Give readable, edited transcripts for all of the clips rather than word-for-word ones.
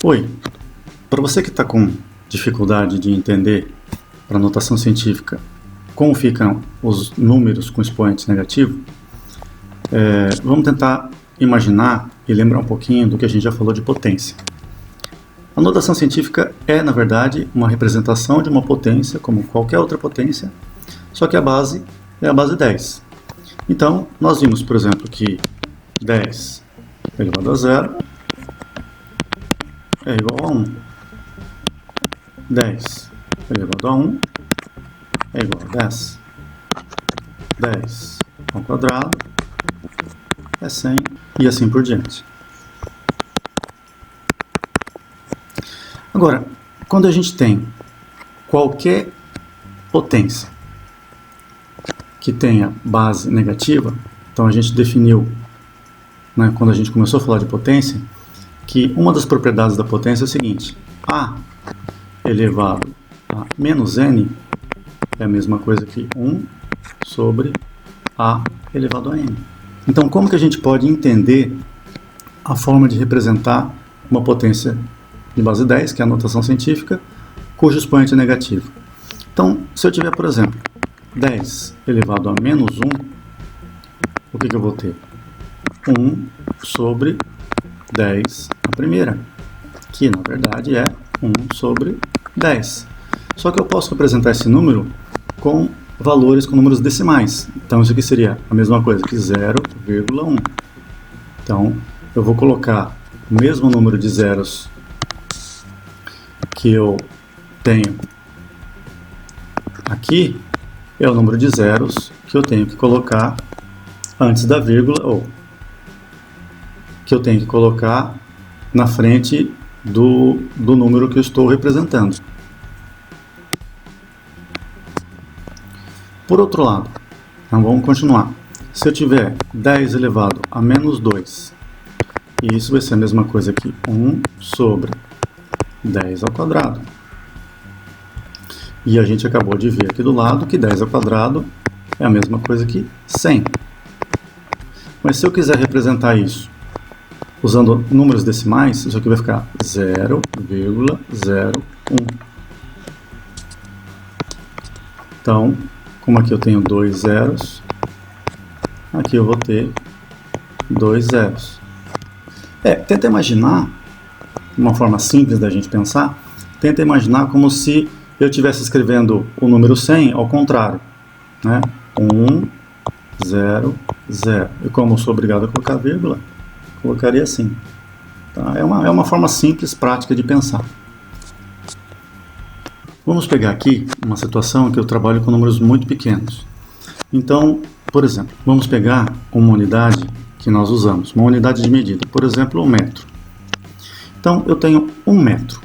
Oi, para você que está com dificuldade de entender para notação científica como ficam os números com expoente negativo, vamos tentar imaginar e lembrar um pouquinho do que a gente já falou de potência. A notação científica é, na verdade, uma representação de uma potência como qualquer outra potência, só que a base é a base 10. Então, nós vimos, por exemplo, que 10 elevado a 0 é igual a 1. 10 elevado a 1 é igual a 10. 10 ao quadrado é 100 e assim por diante. Agora, quando a gente tem qualquer potência que tenha base negativa, então a gente definiu, né, quando a gente começou a falar de potência, que uma das propriedades da potência é o seguinte: A elevado a menos n é a mesma coisa que 1 sobre A elevado a n. Então, como que a gente pode entender a forma de representar uma potência de base 10, que é a notação científica, cujo expoente é negativo? Então, se eu tiver, por exemplo, 10 elevado a menos 1, o que eu vou ter? 1 sobre 10 a primeira, que na verdade é 1 sobre 10. Só que eu posso representar esse número com valores com números decimais. Então isso aqui seria a mesma coisa que 0,1. Então eu vou colocar o mesmo número de zeros que eu tenho aqui, é o número de zeros que eu tenho que colocar antes da vírgula, ou que eu tenho que colocar na frente do número que eu estou representando. Por outro lado, então vamos continuar. Se eu tiver 10 elevado a menos 2, e isso vai ser a mesma coisa que 1 sobre 10 ao quadrado. E a gente acabou de ver aqui do lado que 10 ao quadrado é a mesma coisa que 100. Mas se eu quiser representar isso usando números decimais, isso aqui vai ficar 0,01. Então, como aqui eu tenho 2 zeros, aqui eu vou ter 2 zeros. Tenta imaginar, uma forma simples da gente pensar, tenta imaginar como se eu estivesse escrevendo o número 100 ao contrário, né? 1, 0, 0. E como eu sou obrigado a colocar vírgula, colocaria assim. Tá? É uma forma simples, prática de pensar. Vamos pegar aqui uma situação que eu trabalho com números muito pequenos. Então, por exemplo, vamos pegar uma unidade que nós usamos, uma unidade de medida, por exemplo, 1 metro. Então, eu tenho 1 metro.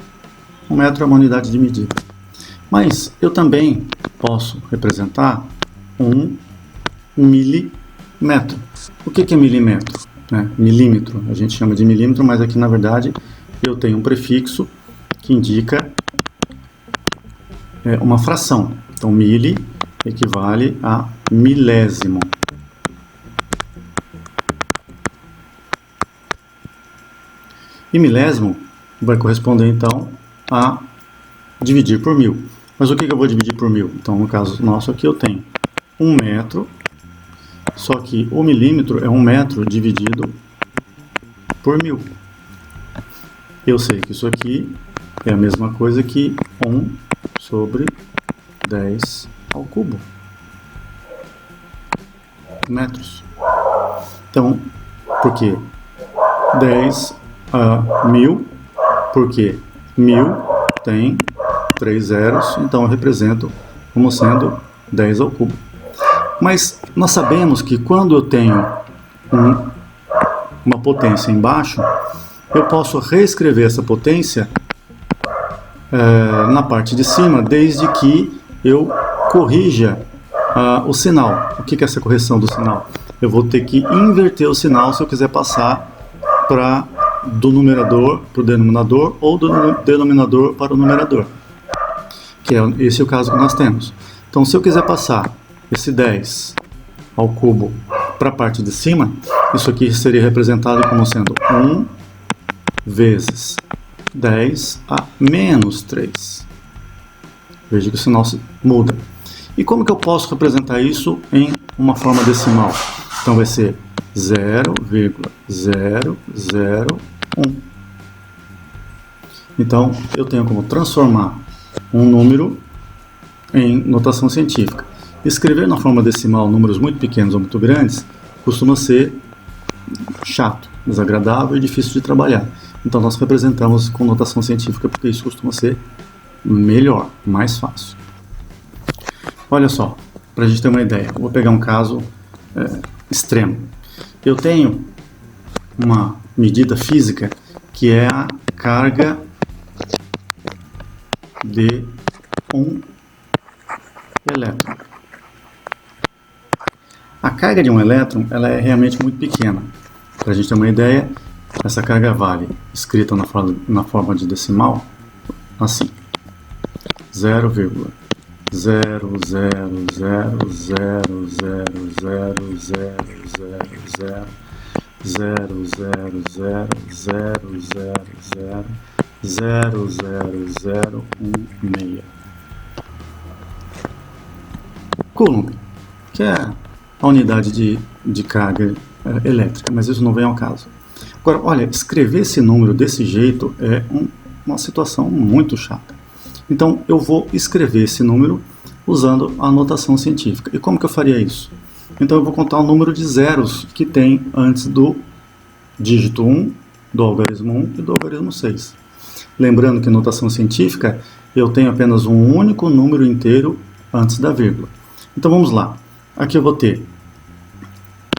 1 metro é uma unidade de medida. Mas eu também posso representar 1 milímetro. O que é milímetro? Milímetro, a gente chama de milímetro, mas aqui na verdade eu tenho um prefixo que indica uma fração. Então, mili equivale a milésimo. E milésimo vai corresponder, então, a dividir por 1000. Mas o que eu vou dividir por 1000? Então, no caso nosso aqui, eu tenho 1 metro, só que o milímetro é 1 metro dividido por 1000. Eu sei que isso aqui é a mesma coisa que 1 sobre 10 ao cubo metros. Então, por que 10 a 1000? Porque 1000 tem 3 zeros, então eu represento como sendo 10 ao cubo. Mas nós sabemos que quando eu tenho uma potência embaixo, eu posso reescrever essa potência na parte de cima, desde que eu corrija o sinal. O que é essa correção do sinal? Eu vou ter que inverter o sinal se eu quiser passar do numerador para o denominador ou do denominador para o numerador. Esse é o caso que nós temos. Então, se eu quiser passar esse 10 ao cubo para a parte de cima, isso aqui seria representado como sendo 1 vezes 10 a menos 3. Veja que o sinal muda. E como que eu posso representar isso em uma forma decimal? Então vai ser 0,001. Então eu tenho como transformar um número em notação científica. Escrever na forma decimal números muito pequenos ou muito grandes costuma ser chato, desagradável e difícil de trabalhar. Então nós representamos com notação científica porque isso costuma ser melhor, mais fácil. Olha só, para a gente ter uma ideia, eu vou pegar um caso extremo. Eu tenho uma medida física que é a carga de um elétron. A carga de um elétron ela é realmente muito pequena. Para a gente ter uma ideia, essa carga vale, escrita na forma de decimal, assim: 0,0000000000000016. Coulomb, que é a unidade de carga elétrica, mas isso não vem ao caso. Agora, olha, escrever esse número desse jeito é uma situação muito chata. Então, eu vou escrever esse número usando a notação científica. E como que eu faria isso? Então, eu vou contar o número de zeros que tem antes do dígito 1, do algarismo 1 e do algarismo 6. Lembrando que em notação científica, eu tenho apenas um único número inteiro antes da vírgula. Então, vamos lá. Aqui eu vou ter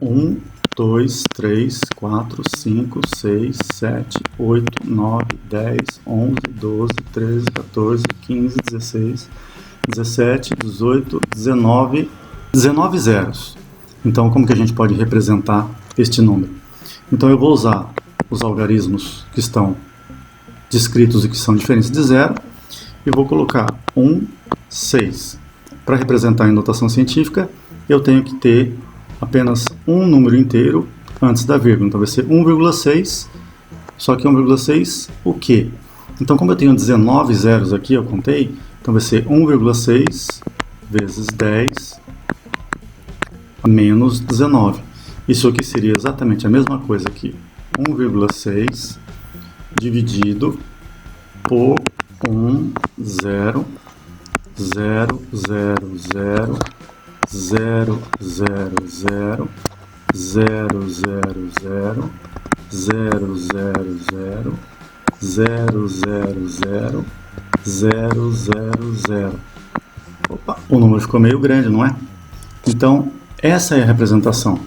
1, 2, 3, 4, 5, 6, 7, 8, 9, 10, 11, 12, 13, 14, 15, 16, 17, 18, 19 zeros. Então, como que a gente pode representar este número? Então, eu vou usar os algarismos que estão descritos e que são diferentes de zero e vou colocar 1, 6. Para representar em notação científica, eu tenho que ter apenas um número inteiro antes da vírgula. Então vai ser 1,6, só que 1,6 o quê? Então como eu tenho 19 zeros aqui, eu contei, então vai ser 1,6 vezes 10 menos 19. Isso aqui seria exatamente a mesma coisa que 1,6 dividido por 1, 0, 0, 0, 0, 0, 0, 0, 0, 0, 0, 0, 0, 0, 0, 0, 0, 0, 0, 0. Opa, o número ficou meio grande, não é? Então, essa é a representação,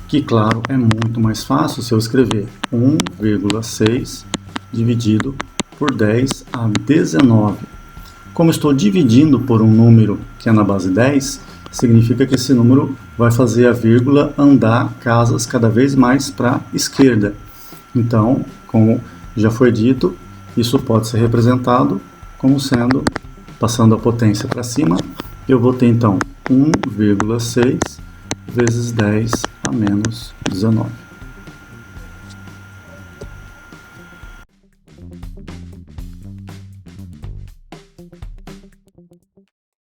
que, claro, é muito mais fácil se eu escrever 1,6 dividido por 10 a 19. Como estou dividindo por um número que é na base 10, significa que esse número vai fazer a vírgula andar casas cada vez mais para a esquerda. Então, como já foi dito, isso pode ser representado como sendo, passando a potência para cima, eu vou ter então 1,6 vezes 10 a menos 19.